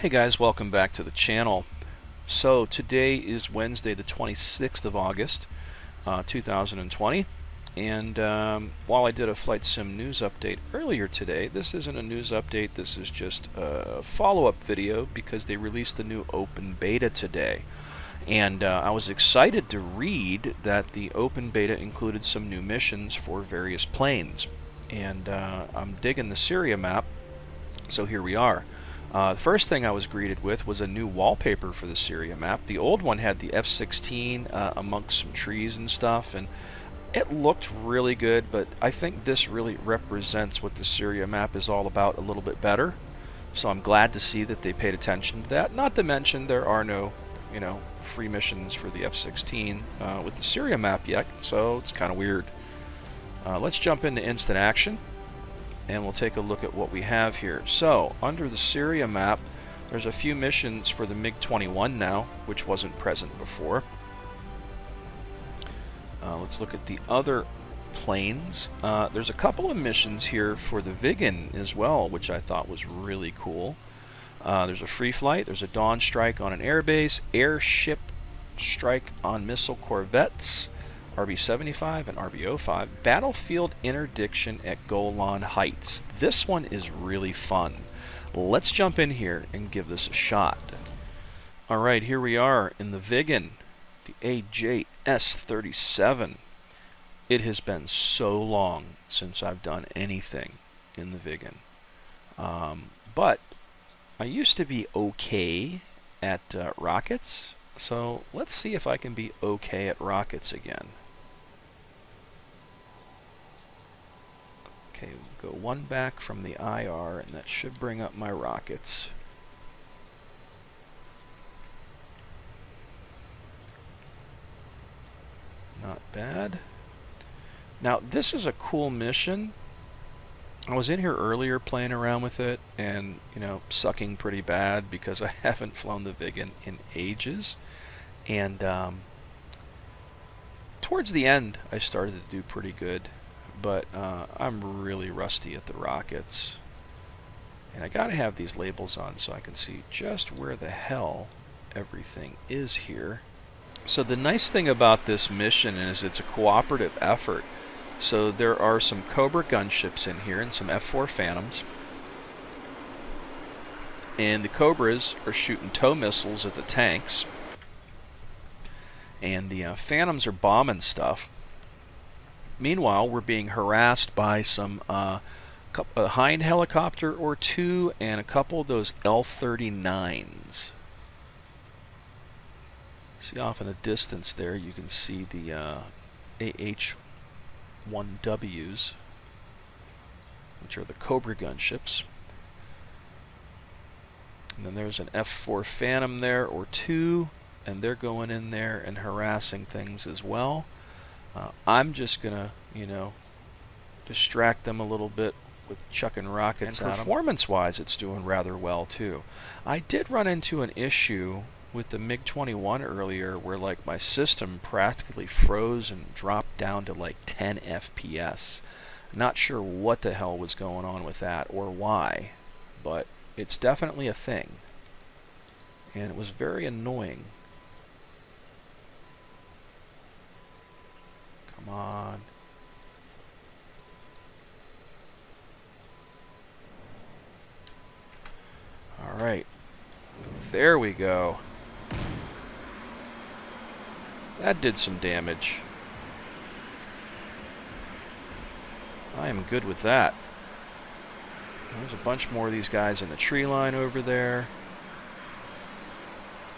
Hey guys, welcome back to the channel. So today is Wednesday the 26th of August 2020, and while I did a flight sim news update earlier today, this isn't a news update, this is just a follow-up video because they released the new open beta today. And I was excited to read that the open beta included some new missions for various planes. And I'm digging the Syria map, so here we are. The first thing I was greeted with was a new wallpaper for the Syria map. The old one had the F-16 amongst some trees and stuff, and it looked really good, but I think this really represents what the Syria map is all about a little bit better. So I'm glad to see that they paid attention to that. Not to mention there are no, free missions for the F-16 with the Syria map yet, so it's kind of weird. Let's jump into instant action, and we'll take a look at what we have here. So, under the Syria map, there's a few missions for the MiG-21 now, which wasn't present before. Let's look at the other planes. There's a couple of missions here for the Viggen as well, which I thought was really cool. There's a free flight, there's a dawn strike on an airbase, airship strike on missile corvettes, RB-75 and RB-05, Battlefield Interdiction at Golan Heights. This one is really fun. Let's jump in here and give this a shot. Alright, here we are in the Viggen, the AJS-37. It has been so long since I've done anything in the Viggen. But I used to be okay at rockets, so let's see if I can be okay at rockets again. Okay, we'll go one back from the IR, and that should bring up my rockets. Not bad. Now, this is a cool mission. I was in here earlier playing around with it and, sucking pretty bad because I haven't flown the Viggen in ages. And towards the end, I started to do pretty good. But I'm really rusty at the rockets. And I gotta have these labels on so I can see just where the hell everything is here. So the nice thing about this mission is it's a cooperative effort. So there are some Cobra gunships in here and some F-4 Phantoms. And the Cobras are shooting tow missiles at the tanks. And the Phantoms are bombing stuff. Meanwhile, we're being harassed by some a Hind helicopter or two and a couple of those L-39s. See off in the distance there, you can see the AH-1Ws, which are the Cobra gunships. And then there's an F-4 Phantom there or two, and they're going in there and harassing things as well. I'm just gonna, distract them a little bit with chucking rockets at them. Performance-wise, it's doing rather well too. I did run into an issue with the MiG-21 earlier, where my system practically froze and dropped down to 10 FPS. Not sure what the hell was going on with that or why, but it's definitely a thing, and it was very annoying. Come on. Alright. There we go. That did some damage. I am good with that. There's a bunch more of these guys in the tree line over there.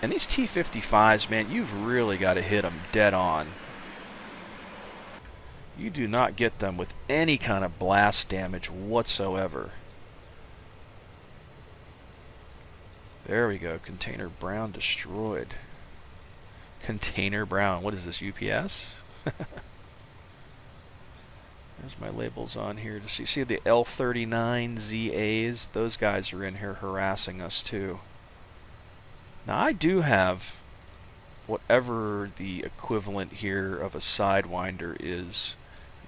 And these T-55s, man, you've really got to hit them dead on. You do not get them with any kind of blast damage whatsoever. There we go. Container Brown destroyed. Container Brown. What is this, UPS? There's my labels on here to see. See the L-39 ZAs? Those guys are in here harassing us too. Now I do have whatever the equivalent here of a Sidewinder is.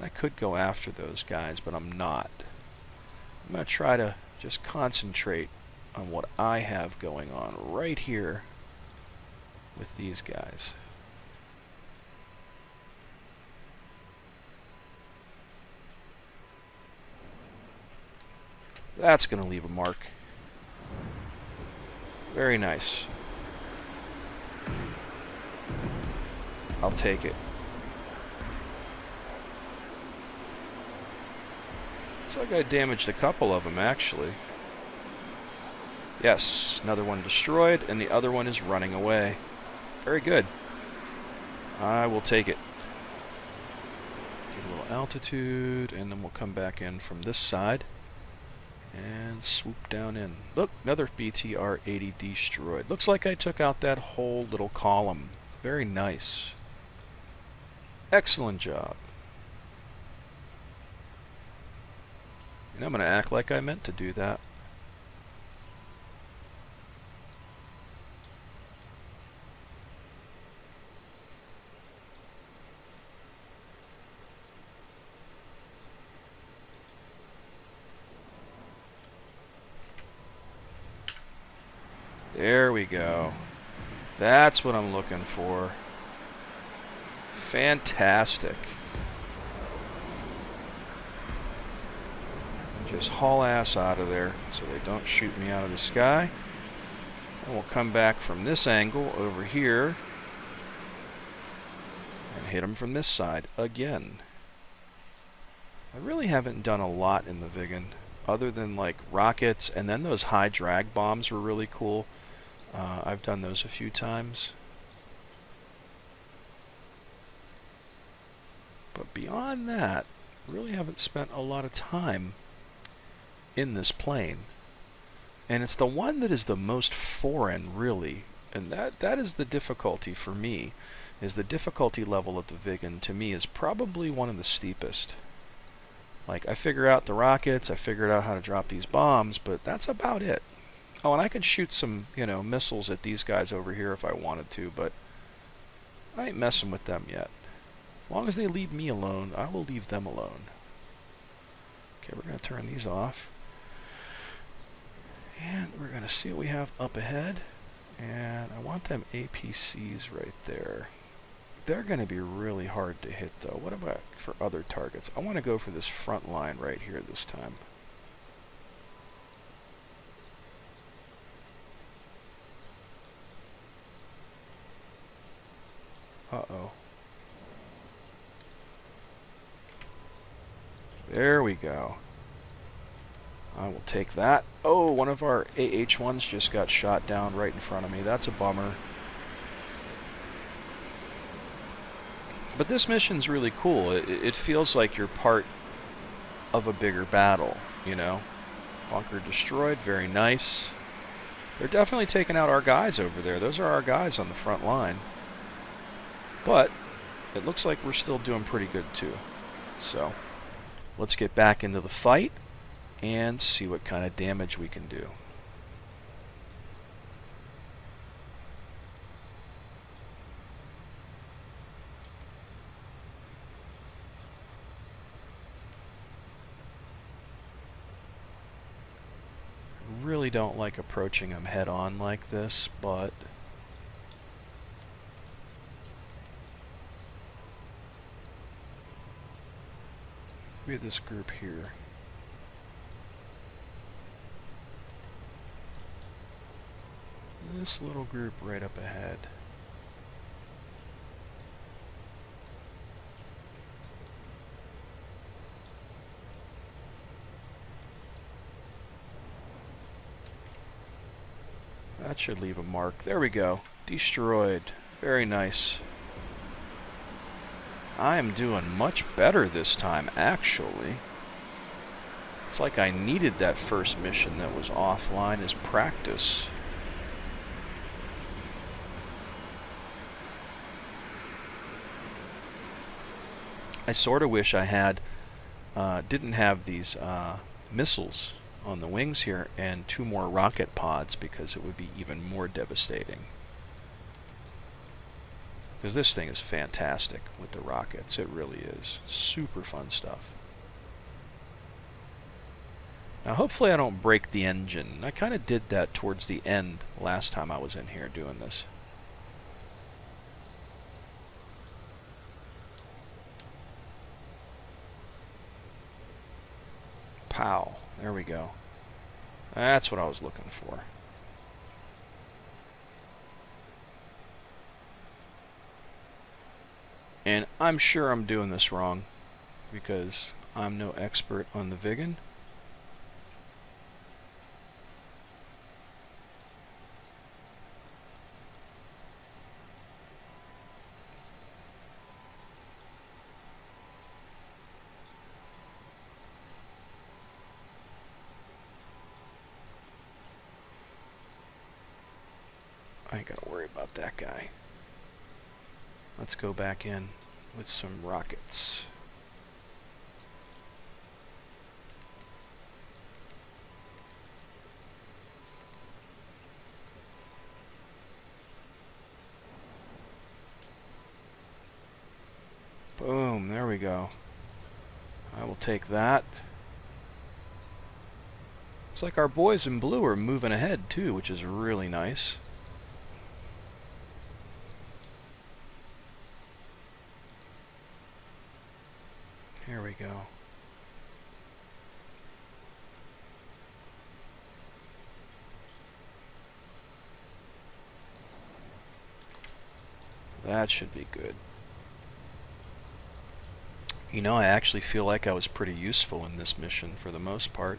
I could go after those guys, but I'm not. I'm going to try to just concentrate on what I have going on right here with these guys. That's going to leave a mark. Very nice. I'll take it. So I got damaged a couple of them, actually. Yes, another one destroyed, and the other one is running away. Very good. I will take it. Give a little altitude, and then we'll come back in from this side and swoop down in. Look, another BTR-80 destroyed. Looks like I took out that whole little column. Very nice. Excellent job. And I'm going to act like I meant to do that. There we go. That's what I'm looking for. Fantastic. And just haul ass out of there so they don't shoot me out of the sky. And we'll come back from this angle over here and hit them from this side again. I really haven't done a lot in the Viggen other than like rockets, and then those high drag bombs were really cool. I've done those a few times. But beyond that, really haven't spent a lot of time in this plane. And it's the one that is the most foreign, really. And that is the difficulty for me, is the difficulty level of the Viggen, to me, is probably one of the steepest. Like, I figure out the rockets, I figured out how to drop these bombs, but that's about it. Oh, and I can shoot some, you know, missiles at these guys over here if I wanted to, but I ain't messing with them yet. As long as they leave me alone, I will leave them alone. Okay, we're going to turn these off. And we're going to see what we have up ahead. And I want them APCs right there. They're going to be really hard to hit, though. What about for other targets? I want to go for this front line right here this time. Uh-oh. There we go. I will take that. Oh, one of our AH-1s just got shot down right in front of me. That's a bummer. But this mission's really cool. It feels like you're part of a bigger battle, you know? Bunker destroyed. Very nice. They're definitely taking out our guys over there. Those are our guys on the front line. But it looks like we're still doing pretty good, too. So let's get back into the fight and see what kind of damage we can do. Really don't like approaching them head on like this, but we have this group here. This little group right up ahead. That should leave a mark. There we go. Destroyed. Very nice. I am doing much better this time, actually. It's like I needed that first mission that was offline as practice. I sort of wish I had, didn't have these missiles on the wings here and 2 more rocket pods, because it would be even more devastating. Because this thing is fantastic with the rockets. It really is. Super fun stuff. Now hopefully I don't break the engine. I kind of did that towards the end last time I was in here doing this. Pow. There we go. That's what I was looking for. And I'm sure I'm doing this wrong because I'm no expert on the Viggen. I ain't gotta worry about that guy. Let's go back in with some rockets. Boom, there we go. I will take that. Looks like our boys in blue are moving ahead too, which is really nice. Here we go. That should be good. You know, I actually feel like I was pretty useful in this mission for the most part.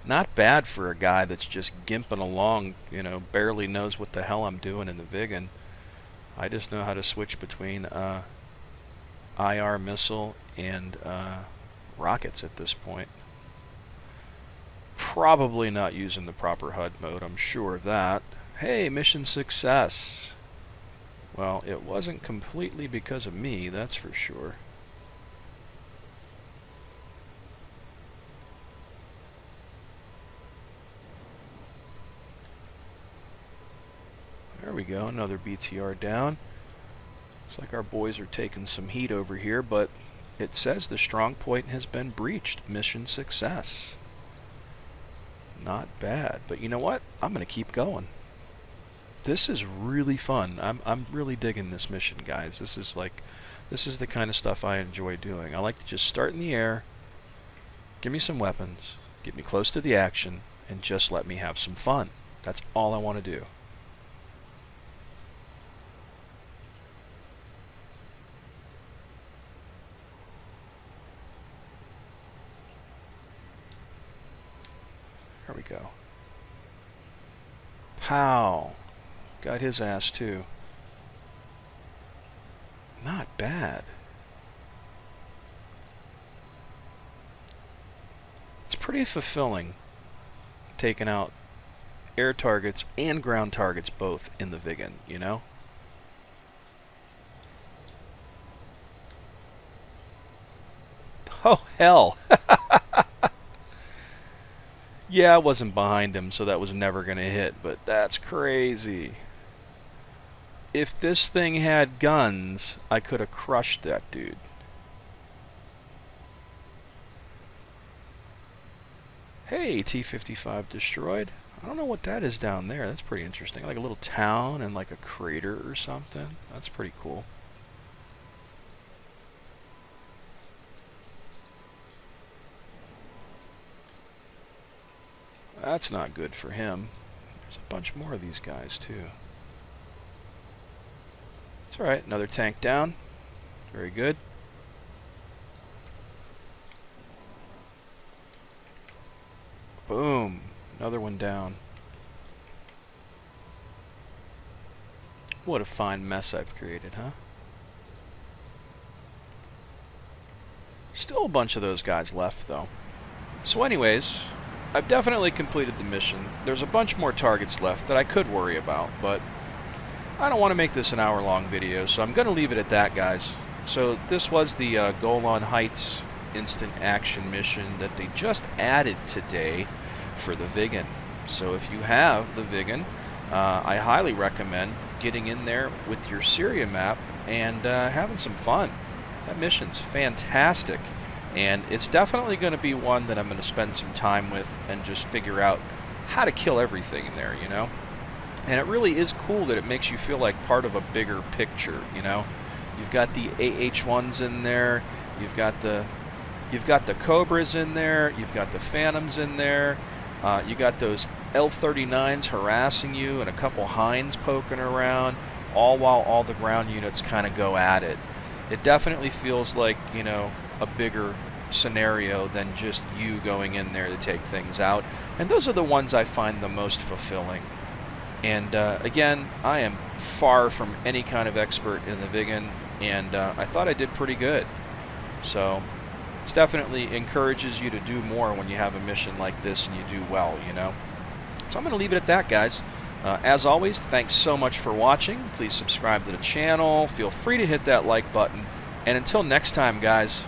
Not bad for a guy that's just gimping along, you know, barely knows what the hell I'm doing in the Viggen. I just know how to switch between IR missile and rockets at this point. Probably not using the proper HUD mode, I'm sure of that. Hey, mission success! Well, it wasn't completely because of me, that's for sure. There we go, another BTR down. Looks like our boys are taking some heat over here, but it says the strong point has been breached. Mission success. Not bad, but you know what? I'm going to keep going. This is really fun. I'm really digging this mission, guys. This is the kind of stuff I enjoy doing. I like to just start in the air, give me some weapons, get me close to the action, and just let me have some fun. That's all I want to do. There we go. Pow! Got his ass too. Not bad. It's pretty fulfilling taking out air targets and ground targets both in the Viggen, you know? Oh, hell! Yeah, I wasn't behind him, so that was never going to hit, but that's crazy. If this thing had guns, I could have crushed that dude. Hey, T-55 destroyed. I don't know what that is down there. That's pretty interesting. Like a little town and like a crater or something. That's pretty cool. That's not good for him. There's a bunch more of these guys, too. It's alright, another tank down. Very good. Boom. Another one down. What a fine mess I've created, huh? Still a bunch of those guys left, though. So anyways, I've definitely completed the mission. There's a bunch more targets left that I could worry about, but I don't want to make this an hour-long video, so I'm going to leave it at that, guys. So this was the Golan Heights instant action mission that they just added today for the Viggen. So if you have the Viggen, I highly recommend getting in there with your Syria map and having some fun. That mission's fantastic. And it's definitely going to be one that I'm going to spend some time with and just figure out how to kill everything in there, you know? And it really is cool that it makes you feel like part of a bigger picture, you know? You've got the AH-1s in there, you've got the Cobras in there, you've got the Phantoms in there, you got those L-39s harassing you and a couple Hinds poking around, all while all the ground units kind of go at it. It definitely feels like, you know, a bigger scenario than just you going in there to take things out. And those are the ones I find the most fulfilling. And again, I am far from any kind of expert in the Viggen, and I thought I did pretty good. So it definitely encourages you to do more when you have a mission like this and you do well, you know. So I'm going to leave it at that, guys. As always, thanks so much for watching. Please subscribe to the channel. Feel free to hit that like button. And until next time, guys,